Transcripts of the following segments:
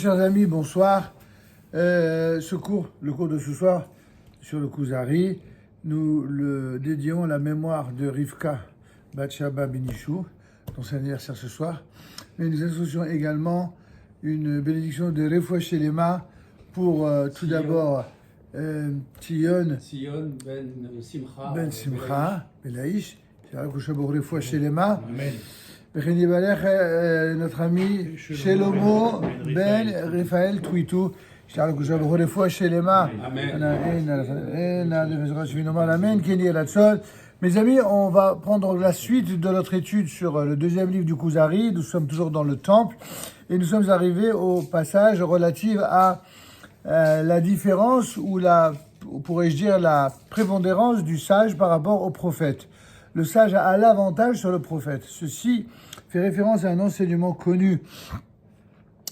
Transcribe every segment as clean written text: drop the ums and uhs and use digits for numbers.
Chers amis, bonsoir. Le cours de ce soir sur le Kuzari, nous le dédions à la mémoire de Rivka Batshaba Benishou, dont c'est l'anniversaire ce soir. Mais nous associons également une bénédiction de Refoua Shelema pour tout d'abord Tion Ben Simcha Belaïch, Refoua Shelema. Notre ami Shelomo Ben Raphaël Twitou. Mes amis, on va prendre la suite de notre étude sur le deuxième livre du Kuzari. Nous sommes toujours dans le temple et nous sommes arrivés au passage relatif à la différence ou pourrais-je dire, la prépondérance du sage par rapport au prophète. Le sage a l'avantage sur le prophète. Ceci fait référence à un enseignement connu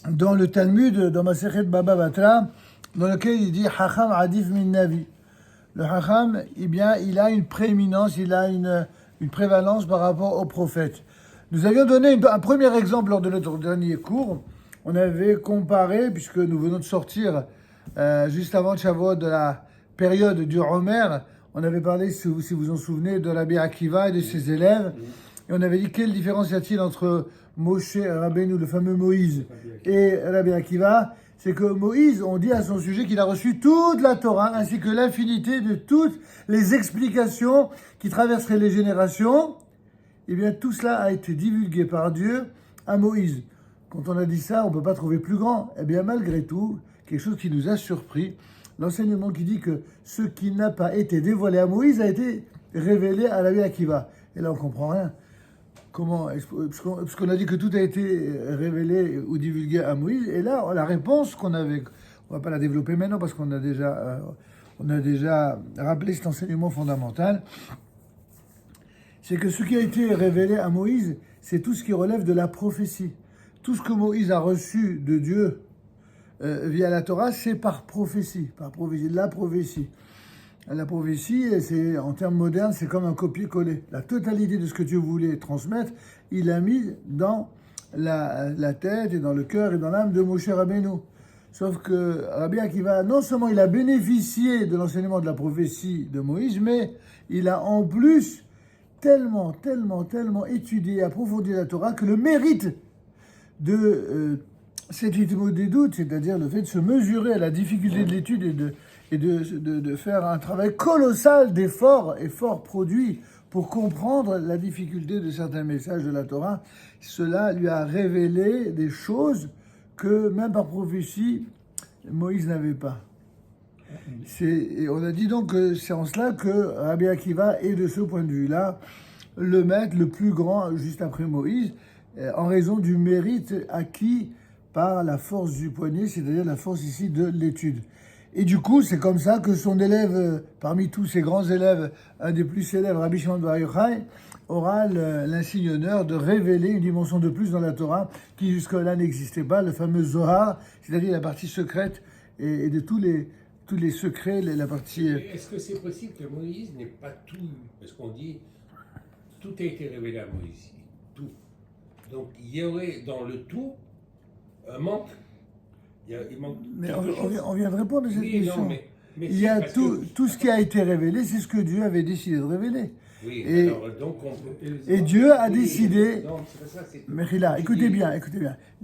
dans le Talmud, dans Masechet Baba Batra, dans lequel il dit Hacham Adif min Navi. Le Hacham, eh bien, il a une prééminence, il a une prévalence par rapport au prophète. Nous avions donné un premier exemple lors de notre dernier cours. On avait comparé, puisque nous venons de sortir juste avant Shavuot de la période du Homer, on avait parlé, si vous vous en souvenez, de Rabbi Akiva et de ses élèves. Et on avait dit quelle différence y a-t-il entre Moshe Rabbeinu, le fameux Moïse, et Rabbi Akiva. C'est que Moïse, on dit à son sujet qu'il a reçu toute la Torah, ainsi que l'infinité de toutes les explications qui traverseraient les générations. Eh bien, tout cela a été divulgué par Dieu à Moïse. Quand on a dit ça, on ne peut pas trouver plus grand. Eh bien, malgré tout, quelque chose qui nous a surpris, l'enseignement qui dit que ce qui n'a pas été dévoilé à Moïse a été révélé à Rabbi Akiva. Et là, on ne comprend rien. Comment, parce qu'on a dit que tout a été révélé ou divulgué à Moïse, et là, la réponse qu'on avait, on ne va pas la développer maintenant parce qu'on a déjà rappelé cet enseignement fondamental, c'est que ce qui a été révélé à Moïse, c'est tout ce qui relève de la prophétie. Tout ce que Moïse a reçu de Dieu via la Torah, c'est par prophétie, la prophétie. La prophétie, c'est, en termes modernes, c'est comme un copier-coller. La totalité de ce que Dieu voulait transmettre, il l'a mis dans la tête et dans le cœur et dans l'âme de Moshe Rabbeinu. Sauf que Rabbi Akiva, non seulement il a bénéficié de l'enseignement de la prophétie de Moïse, mais il a en plus tellement étudié et approfondi la Torah que le mérite de cette étude des doutes, c'est-à-dire le fait de se mesurer à la difficulté de l'étude et de faire un travail colossal efforts produits pour comprendre la difficulté de certains messages de la Torah, cela lui a révélé des choses que même par prophétie, Moïse n'avait pas. Et on a dit donc que c'est en cela que Rabbi Akiva est de ce point de vue-là le maître le plus grand juste après Moïse, en raison du mérite acquis par la force du poignet, c'est-à-dire la force ici de l'étude. Et du coup, c'est comme ça que son élève, parmi tous ses grands élèves, un des plus célèbres, Rabbi Shimon bar Yochai, aura l'insigne honneur de révéler une dimension de plus dans la Torah qui jusque-là n'existait pas, le fameux Zohar, c'est-à-dire la partie secrète et de tous les secrets, la partie... Est-ce que c'est possible que Moïse n'ait pas tout, parce qu'on dit tout a été révélé à Moïse, tout. Donc il y aurait dans le tout un manque. Il manque mais on vient de répondre à cette question. Non, mais il y a tout ce qui a été révélé, c'est ce que Dieu avait décidé de révéler. Oui, et, alors, donc et Dieu a décidé. Non, c'est pas ça, c'est Mais là, écoutez bien.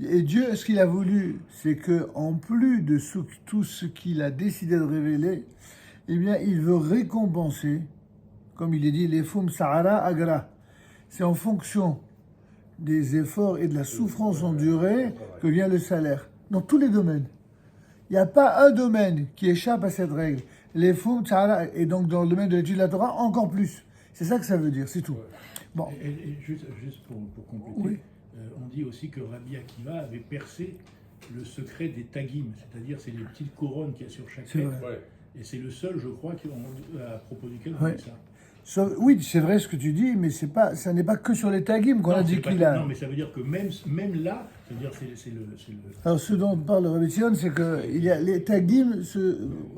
Et Dieu, ce qu'il a voulu, c'est que en plus de tout ce qu'il a décidé de révéler, eh bien, il veut récompenser, comme il est dit, les fum sahara agra. C'est en fonction des efforts et de la souffrance endurée que vient le salaire. Dans tous les domaines. Il n'y a pas un domaine qui échappe à cette règle. Les fous, et donc dans le domaine de l'étude de la Torah, encore plus. C'est ça que ça veut dire, c'est tout. Bon. Et juste pour compléter, oui. On dit aussi que Rabbi Akiva avait percé le secret des tagim, c'est-à-dire c'est les petites couronnes qu'il y a sur chaque tête. Et c'est le seul, je crois, à propos duquel on dit ça. Oui, c'est vrai ce que tu dis, mais ça n'est pas que sur les tagim qu'on a dit qu'il a. Non, mais ça veut dire que même là, c'est-à-dire c'est le. Alors, ce dont parle Rabbi Tion, c'est que il y a les tagim.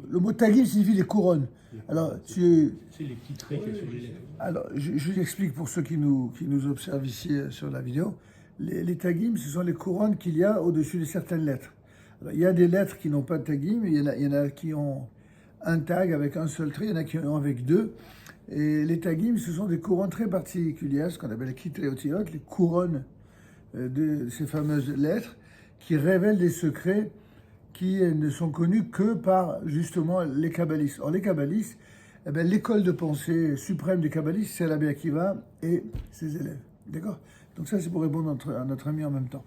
Le mot tagim signifie les couronnes. Alors, c'est les petits traits qu'il y a sur les lettres. Alors, je vous explique pour ceux qui nous observent ici sur la vidéo. Les tagim, ce sont les couronnes qu'il y a au-dessus de certaines lettres. Alors, il y a des lettres qui n'ont pas de tagim, il y en a qui ont un tag avec un seul trait, il y en a qui en ont avec deux. Et les tagim, ce sont des couronnes très particulières, ce qu'on appelle les kitreotiot, les couronnes de ces fameuses lettres, qui révèlent des secrets qui ne sont connus que par justement les kabbalistes. Or les kabbalistes, eh bien, l'école de pensée suprême des kabbalistes, c'est Rabbi Akiva et ses élèves. D'accord? Donc ça, c'est pour répondre à notre ami en même temps.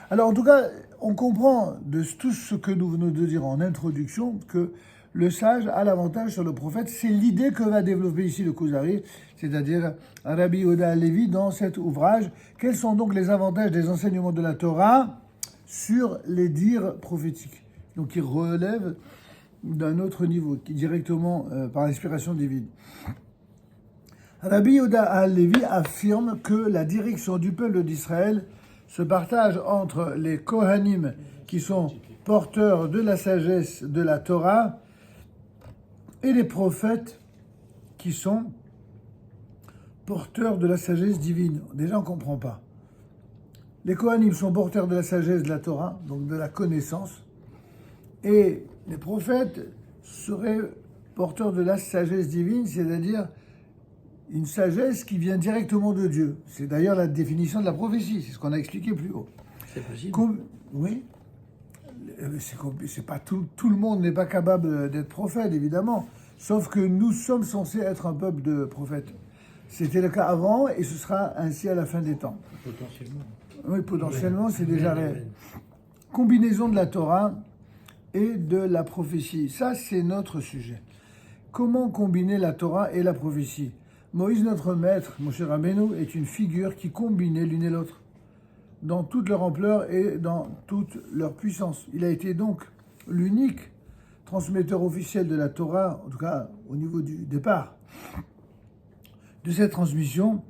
Alors en tout cas, on comprend de tout ce que nous venons de dire en introduction que le sage a l'avantage sur le prophète. C'est l'idée que va développer ici le Kuzari, c'est-à-dire Rabbi Yehuda Halevi dans cet ouvrage. Quels sont donc les avantages des enseignements de la Torah sur les dires prophétiques? Donc qui relèvent d'un autre niveau, qui directement par l'inspiration divine. Rabbi Yehuda Halevi affirme que la direction du peuple d'Israël se partage entre les Kohanim, qui sont porteurs de la sagesse de la Torah, et les prophètes, qui sont porteurs de la sagesse divine. Déjà, on ne comprend pas. Les Kohanim sont porteurs de la sagesse de la Torah, donc de la connaissance, et les prophètes seraient porteurs de la sagesse divine, c'est-à-dire une sagesse qui vient directement de Dieu. C'est d'ailleurs la définition de la prophétie, c'est ce qu'on a expliqué plus haut. C'est possible. Oui. C'est pas tout le monde n'est pas capable d'être prophète, évidemment. Sauf que nous sommes censés être un peuple de prophètes. C'était le cas avant et ce sera ainsi à la fin des temps. Potentiellement. Oui, potentiellement, c'est déjà réel. Combinaison de la Torah et de la prophétie. Ça, c'est notre sujet. Comment combiner la Torah et la prophétie? Moïse, notre maître, Moshe Rabbeinu, est une figure qui combinait l'une et l'autre dans toute leur ampleur et dans toute leur puissance. Il a été donc l'unique transmetteur officiel de la Torah, en tout cas au niveau du départ de cette transmission,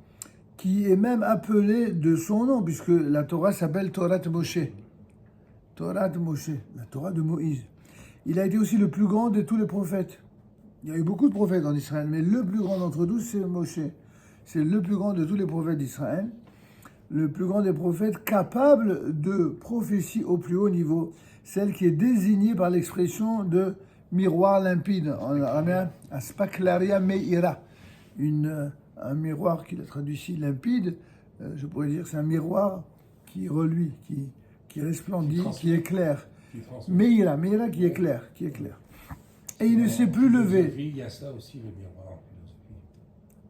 qui est même appelée de son nom, puisque la Torah s'appelle Torah Moshe. Torah Moshe, la Torah de Moïse. Il a été aussi le plus grand de tous les prophètes. Il y a eu beaucoup de prophètes en Israël, mais le plus grand d'entre tous, c'est Moshe. C'est le plus grand de tous les prophètes d'Israël. Le plus grand des prophètes, capable de prophétie au plus haut niveau, celle qui est désignée par l'expression de miroir limpide, en araméen, aspaklaria meira, un miroir qu'il a traduit ici limpide, je pourrais dire c'est un miroir qui reluit, qui resplendit, qui éclaire. Meira qui éclaire, Et il ne s'est plus levé. Il y a ça aussi, le miroir en philosophie.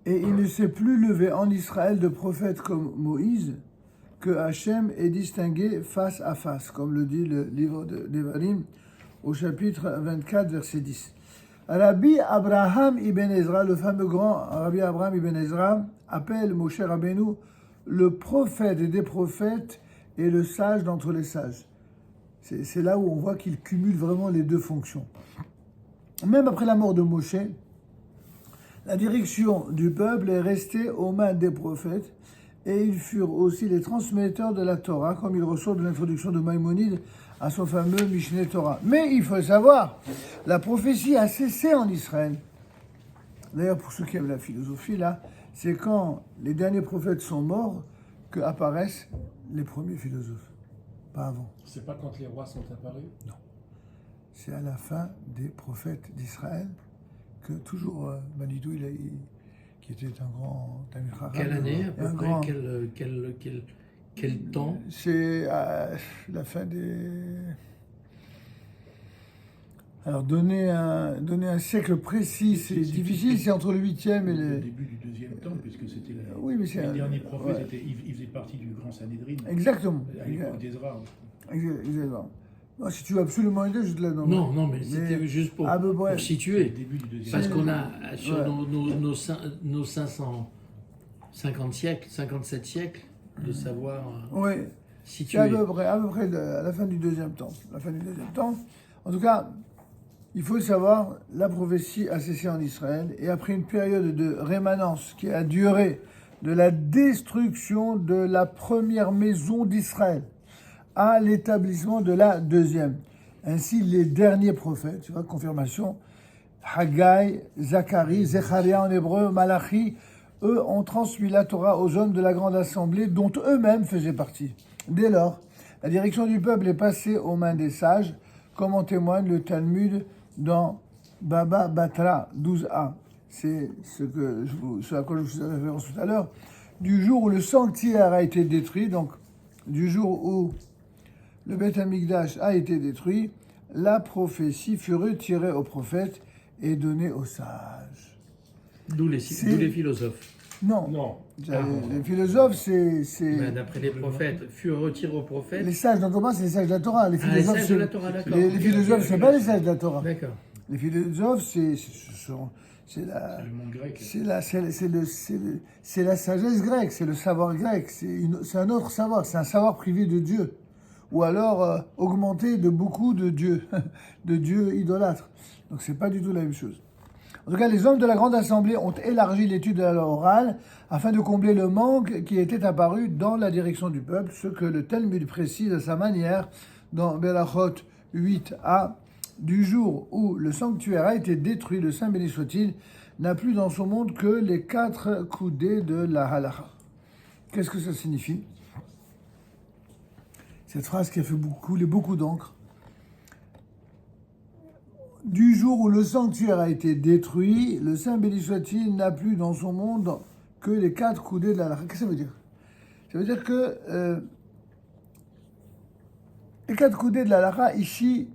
Et il ne s'est plus levé en Israël de prophètes comme Moïse, que Hachem est distingué face à face, comme le dit le livre de Devarim au chapitre 24, verset 10. Rabbi Abraham ibn Ezra, le fameux grand Rabbi Abraham ibn Ezra, appelle Moshe Rabbeinu le prophète des prophètes et le sage d'entre les sages. C'est là où on voit qu'il cumule vraiment les deux fonctions. Même après la mort de Moshe, la direction du peuple est restée aux mains des prophètes et ils furent aussi les transmetteurs de la Torah, comme il ressort de l'introduction de Maïmonide à son fameux Mishneh Torah. Mais il faut savoir, la prophétie a cessé en Israël. D'ailleurs, pour ceux qui aiment la philosophie, là, c'est quand les derniers prophètes sont morts que apparaissent les premiers philosophes. Pas avant. C'est pas quand les rois sont apparus? Non. C'est à la fin des prophètes d'Israël que toujours Manitou, qui était un grand Tamil Chacham. Quelle année à peu près grand... quel temps? C'est à la fin des... Alors donner un siècle précis, c'est difficile, c'est entre le 8e et le début du 2e temps, puisque c'était oui, mais les derniers prophètes, ils faisaient partie du grand Sanhédrin. Exactement. À l'époque d'Ezra. Exactement. Non, si tu veux absolument aider, je te la donne. Non, mais c'était juste pour situer. Début du 2e. Parce qu'on a, sur nos 550 siècles, 57 siècles, de savoir situer. C'est à peu près à la fin du 2e temps. En tout cas, il faut le savoir, la prophétie a cessé en Israël et après une période de rémanence qui a duré de la destruction de la première maison d'Israël à l'établissement de la deuxième. Ainsi, les derniers prophètes, tu vois, confirmation, Haggai, Zacharie, Zecharia en hébreu, Malachi, eux ont transmis la Torah aux hommes de la grande assemblée dont eux-mêmes faisaient partie. Dès lors, La direction du peuple est passée aux mains des sages, comme en témoigne le Talmud dans Baba Batra 12a. C'est ce à quoi je vous faisais référence tout à l'heure. Du jour où le sanctuaire a été détruit, donc du jour où le Beth Amikdash a été détruit, la prophétie fut retirée aux prophètes et donnée aux sages. D'où les philosophes. Non. Les philosophes, c'est d'après les prophètes, furent retirés aux prophètes. Les sages, donc comment c'est les sages de la Torah. Les philosophes, les sages de la Torah, d'accord. Les philosophes, c'est pas les sages de la Torah. D'accord. Les philosophes, c'est le monde grec. C'est la sagesse grecque, c'est le savoir grec, c'est un autre savoir, c'est un savoir privé de Dieu. Ou alors augmenté de beaucoup de dieux, de dieux idolâtres. Donc c'est pas du tout la même chose. En tout cas, les hommes de la Grande Assemblée ont élargi l'étude de la loi orale afin de combler le manque qui était apparu dans la direction du peuple, ce que le Talmud précise à sa manière dans Berachot 8a. Du jour où le sanctuaire a été détruit, le Saint béni soit-il n'a plus dans son monde que les 4 coudées de la halakha. Qu'est-ce que ça signifie? Cette phrase qui a fait couler beaucoup d'encre. Du jour où le sanctuaire a été détruit, le Saint béni soit-il n'a plus dans son monde que les 4 coudées de la halakha. Qu'est-ce que ça veut dire? Ça veut dire que les 4 coudées de la halakha, ici,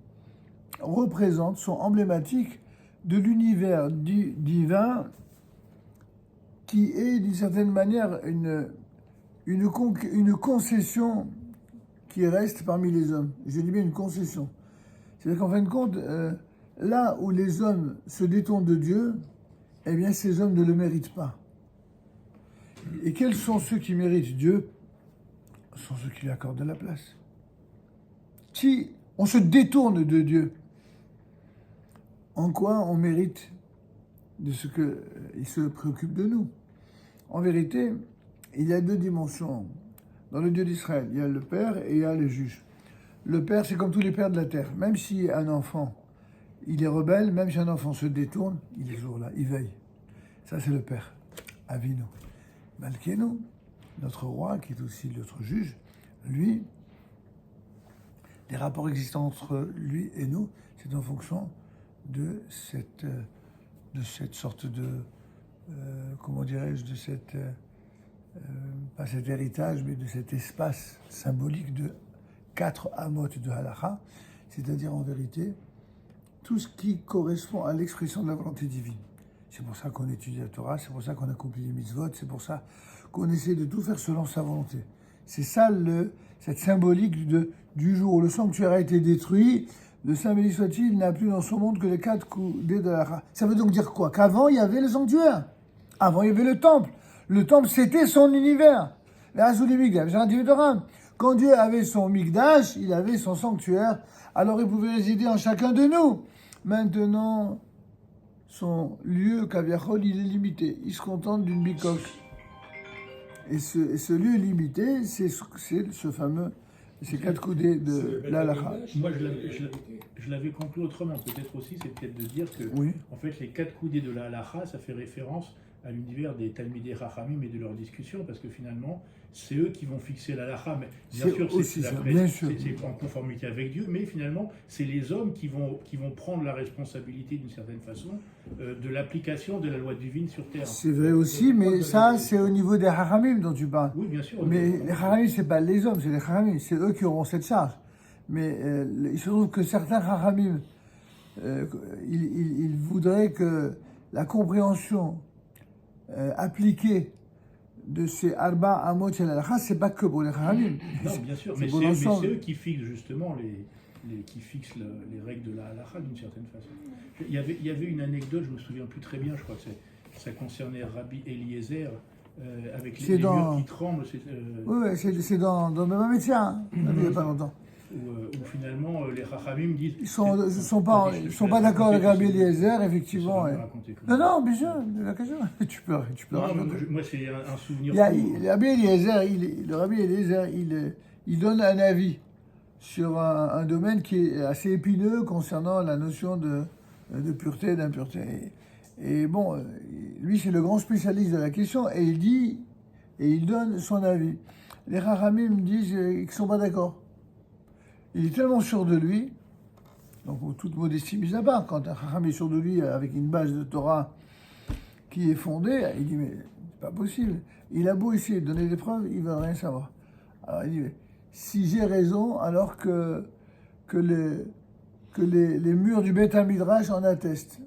représentent, sont emblématiques de l'univers divin qui est d'une certaine manière une concession qui reste parmi les hommes. Je dis bien une concession. C'est-à-dire qu'en fin de compte, là où les hommes se détournent de Dieu, eh bien ces hommes ne le méritent pas. Et quels sont ceux qui méritent Dieu? Ce sont ceux qui lui accordent de la place. Si on se détourne de Dieu, en quoi on mérite de ce qu'il se préoccupe de nous? En vérité, il y a 2 dimensions. Dans le Dieu d'Israël, il y a le Père et il y a le juge. Le Père, c'est comme tous les pères de la terre. Même si un enfant, il est rebelle, même si un enfant se détourne, il est toujours là, il veille. Ça, c'est le Père. Avinu. Malkeinu, notre roi, qui est aussi notre juge, lui, les rapports existants entre lui et nous, c'est en fonction de cette sorte de, comment dirais-je, de cette, pas cet héritage, mais de cet espace symbolique de 4 amot de halakha, c'est-à-dire en vérité tout ce qui correspond à l'expression de la volonté divine. C'est pour ça qu'on étudie la Torah, c'est pour ça qu'on accomplit les mitzvot, c'est pour ça qu'on essaie de tout faire selon sa volonté. C'est ça cette symbolique du jour où le sanctuaire a été détruit. Le Saint béni soit-il n'a plus dans son monde que les 4 coudées de la. Ça veut donc dire quoi? Qu'avant, il y avait le sanctuaire. Avant, il y avait le temple. Le temple, c'était son univers. Quand Dieu avait son Mikdash, il avait son sanctuaire. Alors, il pouvait résider en chacun de nous. Maintenant, son lieu, Kaviachol, il est limité. Il se contente d'une bicoque. Et ce lieu limité, c'est ce fameux... Ces 4 coudées de l'halakha. Moi, je l'avais compris autrement. Peut-être aussi, c'est peut-être de dire que, en fait, les 4 coudées de la halakha, ça fait référence à l'univers des Talmidei Chachamim et de leurs discussions, parce que finalement, c'est eux qui vont fixer la halakha. Mais bien sûr, c'est en conformité avec Dieu, mais finalement, c'est les hommes qui vont prendre la responsabilité, d'une certaine façon, de l'application de la loi divine sur terre. C'est vrai aussi, mais ça, c'est au niveau des Chachamim dont tu parles. Oui, bien sûr. Mais les Chachamim, c'est pas les hommes, c'est les Chachamim. C'est eux qui auront cette charge. Mais il se trouve que certains Chachamim, ils voudraient que la compréhension appliquée de ces Arba Amot et l'Halakha, c'est pas que pour les Chachamim. Non, bien sûr, mais c'est eux qui fixent justement les règles de la halakha d'une certaine façon. Il y avait une anecdote, je me souviens plus très bien, je crois que ça concernait Rabbi Eliezer, avec les murs qui tremblent. Oui, c'est dans le métier, il n'y a pas longtemps. Où finalement les Chachamim disent... Ils sont pas d'accord avec Rabbi Eliezer, effectivement. Non, bien sûr, la question. Tu peux moi, c'est un souvenir. Le Rabbi Eliezer, il donne un avis sur un domaine qui est assez épineux concernant la notion de pureté et d'impureté. Et bon, lui, c'est le grand spécialiste de la question, et il donne son avis. Les Chachamim disent qu'ils ne sont pas d'accord. il est tellement sûr de lui, donc toute modestie mise à part, quand un Chacham est sûr de lui avec une base de Torah qui est fondée, il dit mais c'est pas possible. Il a beau essayer de donner des preuves, il ne veut rien savoir. Alors il dit mais si j'ai raison, alors que les murs du Beth Midrash en attestent.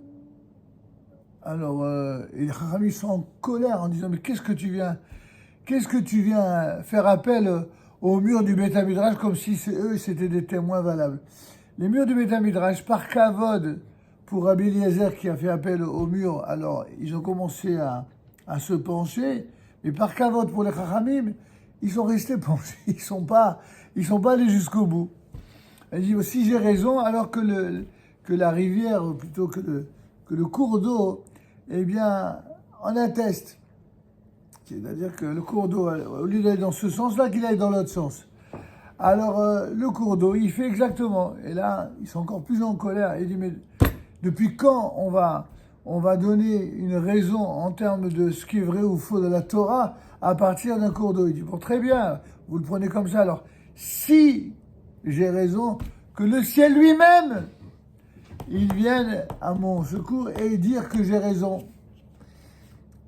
Alors et les Chachamim sont en colère en disant mais qu'est-ce que tu viens faire appel aux murs du Beth Midrash comme si eux c'était des témoins valables. Les murs du Beth Midrash, par kavod pour Rabbi Eliezer qui a fait appel aux murs, alors ils ont commencé à se pencher, mais par kavod pour les Chachamim, ils sont restés penchés, ils sont pas allés jusqu'au bout. Elle dit si j'ai raison, alors que la rivière, ou plutôt que le cours d'eau, eh bien, en atteste. C'est-à-dire que le cours d'eau, au lieu d'aller dans ce sens-là, qu'il aille dans l'autre sens. Alors, le cours d'eau, il fait exactement. Et là, ils sont encore plus en colère. Il dit, mais depuis quand on va donner une raison en termes de ce qui est vrai ou faux de la Torah à partir d'un cours d'eau? Il dit, bon, très bien, vous le prenez comme ça. Alors, si j'ai raison, que le ciel lui-même, il vienne à mon secours et dire que j'ai raison.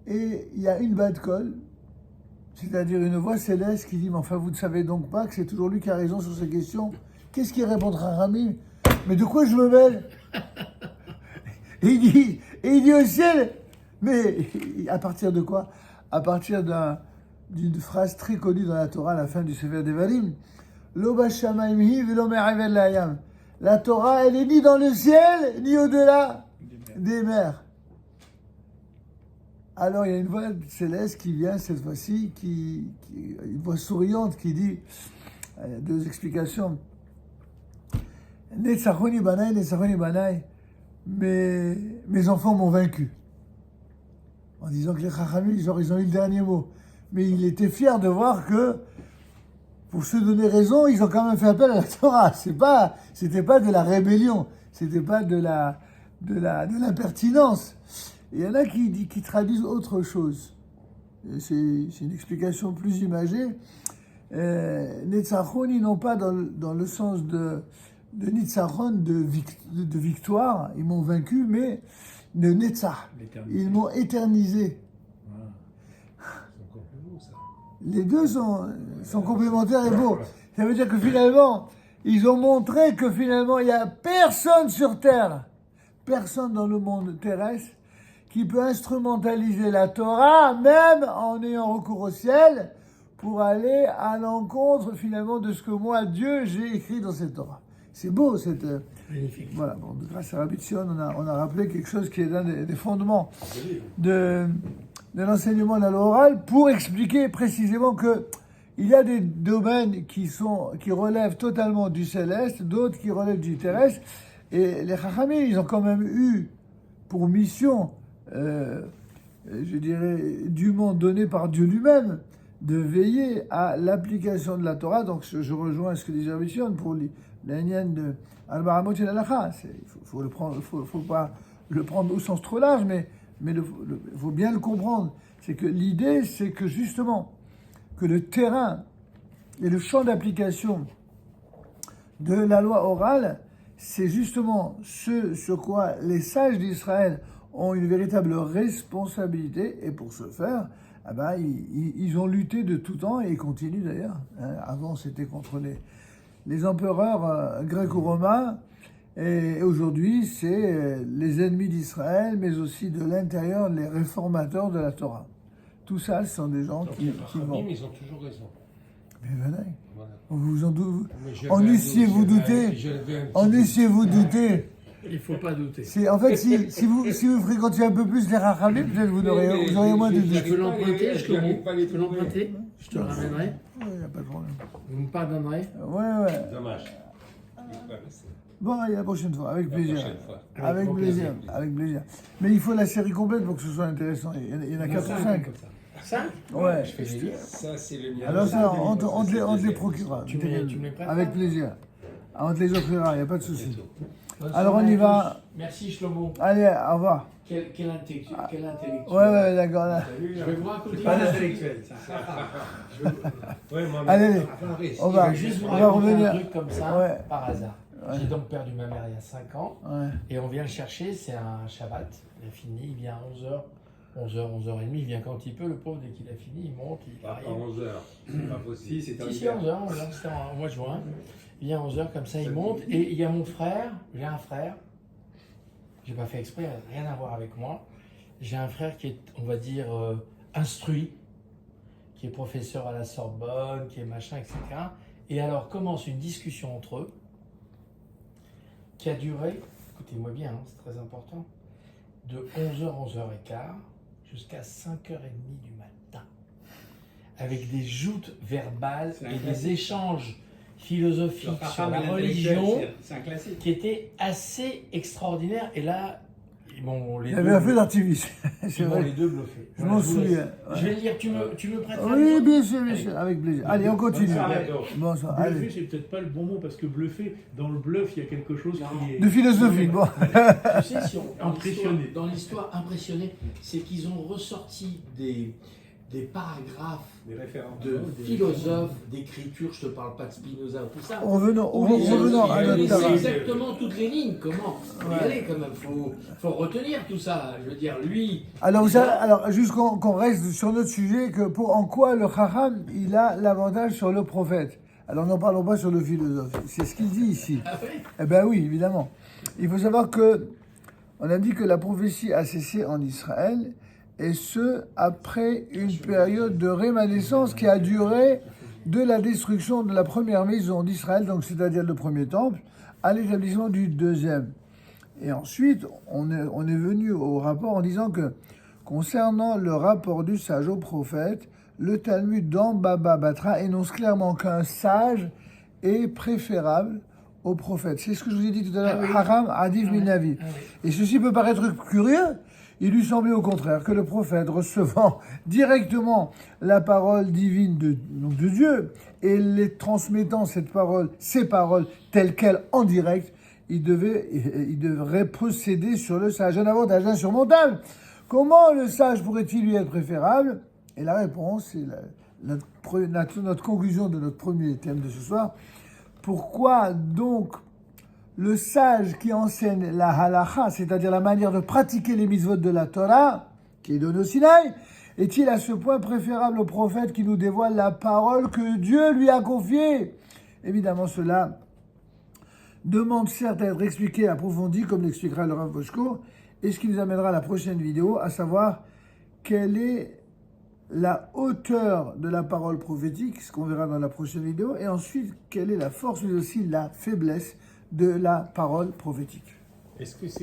Et il y a une bas de colle, c'est-à-dire une voix céleste qui dit, mais enfin, vous ne savez donc pas que c'est toujours lui qui a raison sur ces questions. Qu'est-ce qu'il répondra à Rami? Mais de quoi je me mêle? Et il dit au ciel, mais à partir de quoi? À partir d'une phrase très connue dans la Torah, à la fin du Sefer Devarim, Lo bashamayim hi velo me'avel layam. La Torah, elle est ni dans le ciel, ni au-delà des mers. Alors, il y a une voix céleste qui vient, cette fois-ci, une voix souriante qui dit, il y a deux explications. Netzachoni banai, mes enfants m'ont vaincu. En disant que les Chachamim, ils ont eu le dernier mot. Mais il était fier de voir que, pour se donner raison, ils ont quand même fait appel à la Torah. C'était pas de la rébellion, c'était pas de l'impertinence. Il y en a qui traduisent autre chose. C'est une explication plus imagée. Netzachoni, non pas dans le sens de Nitzachon, de victoire, ils m'ont vaincu, mais de Netzach. Ils m'ont éternisé. Les deux sont complémentaires et beaux. Ça veut dire que finalement, ils ont montré que finalement, il n'y a personne sur Terre, personne dans le monde terrestre, qui peut instrumentaliser la Torah, même en ayant recours au ciel, pour aller à l'encontre finalement de ce que moi, Dieu, j'ai écrit dans cette Torah. C'est beau, cette... Magnifique. Voilà, bon, grâce à Rabbi Tzion, on a rappelé quelque chose qui est l'un des fondements de l'enseignement de la loi orale, pour expliquer précisément que il y a des domaines qui relèvent totalement du céleste, d'autres qui relèvent du terrestre, et les Chachamim, ils ont quand même eu pour mission, je dirais, dûment donnée par Dieu lui-même, de veiller à l'application de la Torah. Donc je rejoins ce que disait Rabbi Tzion pour l'Inyan de Al-Baramot et l'Alacha. Faut pas le prendre au sens trop large, mais il faut bien le comprendre. C'est que l'idée, c'est que justement, que le terrain et le champ d'application de la loi orale, c'est justement ce sur quoi les sages d'Israël ont une véritable responsabilité, et pour ce faire, ils ont lutté de tout temps, et ils continuent d'ailleurs. Avant, c'était contre les empereurs gréco-romains, et aujourd'hui, c'est les ennemis d'Israël, mais aussi de l'intérieur, les réformateurs de la Torah. Tout ça, ce sont des gens qui vont. Ils ont toujours raison. Mais voilà. Voilà. En eussiez-vous douté. Il ne faut pas douter. En fait, si vous fréquentiez un peu plus les Rachamim, peut-être vous auriez moins de doute. Je peux l'emprunter, je peux l'emprunter, je te le ramènerai. Il n'y a pas de problème. Vous me pardonnerez? Ouais. Dommage. Bon, et la prochaine fois, avec plaisir. Avec plaisir. Mais il faut la série complète pour que ce soit intéressant. Il y en a 4 ou 5. Ça? Ouais. Ça, c'est le mien. Alors ça, on te les procurera. Tu me les prêtes? Avec plaisir. On te les offrira, il n'y a pas de souci. Bonne Alors, on soirée y à va. tous. Merci Shlomo. Allez, au revoir. Quel intellectuel. Ouais, d'accord. là. Je vais vous raconter. Pas d'intellectuel, ça. Ouais, moi, Allez, on va, Je vais juste vous on va raconter revenir. un truc comme ça, Ouais. par hasard. Ouais. J'ai donc perdu ma mère il y a 5 ans. Ouais. Et on vient le chercher, c'est un Shabbat. Il a fini, il vient à 11h, 11h30. Il vient quand il peut, le pauvre, dès qu'il a fini, il monte. Il Pas arrive. à 11h. C'est pas possible. Si, c'est Si, 11h, c'était en mois de juin. Il vient à 11h, comme ça, il monte. Et il y a mon frère, j'ai un frère. J'ai pas fait exprès, rien à voir avec moi. J'ai un frère qui est, on va dire, instruit, qui est professeur à la Sorbonne, qui est machin, etc. Et alors commence une discussion entre eux qui a duré, écoutez-moi bien, hein, c'est très important, de 11h, 11h15 jusqu'à 5h30 du matin, avec des joutes verbales et des échanges philosophiques sur la religion C'est un classique. qui étaient assez extraordinaires. Et là, ils m'ont les Il y deux avait un feu bluffés. d'artifice. C'est Ils m'ont vrai. les deux bluffés. Je Voilà, m'en vous laisse. souviens. Je vais le lire, tu me prêtes Oui, bien sûr, avec plaisir. Allez, on continue. Bonne soirée. Bonsoir. Bluffer, Allez. c'est peut-être pas le bon mot parce que bluffer, dans le bluff, il y a quelque chose qui est. De philosophie, bon. Tu sais, si on, Impressionné. dans l'histoire impressionné, c'est qu'ils ont ressorti des paragraphes Des références. de philosophes, d'écriture, je te parle pas de Spinoza ou tout ça. Revenons à C'est notre travail. exactement toutes les lignes, comment y aller quand même, faut retenir tout ça, je veux dire, lui... Alors, vous savez, alors juste qu'on reste sur notre sujet, que en quoi le Chacham, il a l'avantage sur le prophète. Alors, n'en parlons pas sur le philosophe. C'est ce qu'il dit ici. Ah ouais. Eh bien oui, évidemment. Il faut savoir que, on a dit que la prophétie a cessé en Israël, et ce, après une période de rémanescence qui a duré de la destruction de la première maison d'Israël, donc c'est-à-dire le premier temple, à l'établissement du deuxième. Et ensuite, on est venu au rapport en disant que, concernant le rapport du sage au prophète, le Talmud dans Baba Batra énonce clairement qu'un sage est préférable au prophète. C'est ce que je vous ai dit tout à l'heure, Ah oui. Haram Adif Minavi. Ah oui. Et ceci peut paraître curieux. Il lui semblait au contraire que le prophète, recevant directement la parole divine de Dieu et les transmettant ces paroles telles quelles en direct, il devrait procéder sur le sage. Un avantage insurmontable. Comment le sage pourrait-il lui être préférable? Et la réponse, c'est notre conclusion de notre premier thème de ce soir. Pourquoi donc le sage qui enseigne la halacha, c'est-à-dire la manière de pratiquer les mitzvot de la Torah, qui est donnée au Sinaï, est-il à ce point préférable au prophète qui nous dévoile la parole que Dieu lui a confiée? Évidemment, cela demande certes à être expliqué, approfondi, comme l'expliquera le Rav Boshko, et ce qui nous amènera à la prochaine vidéo, à savoir quelle est la hauteur de la parole prophétique, ce qu'on verra dans la prochaine vidéo, et ensuite quelle est la force, mais aussi la faiblesse de la parole prophétique. Est-ce que c'est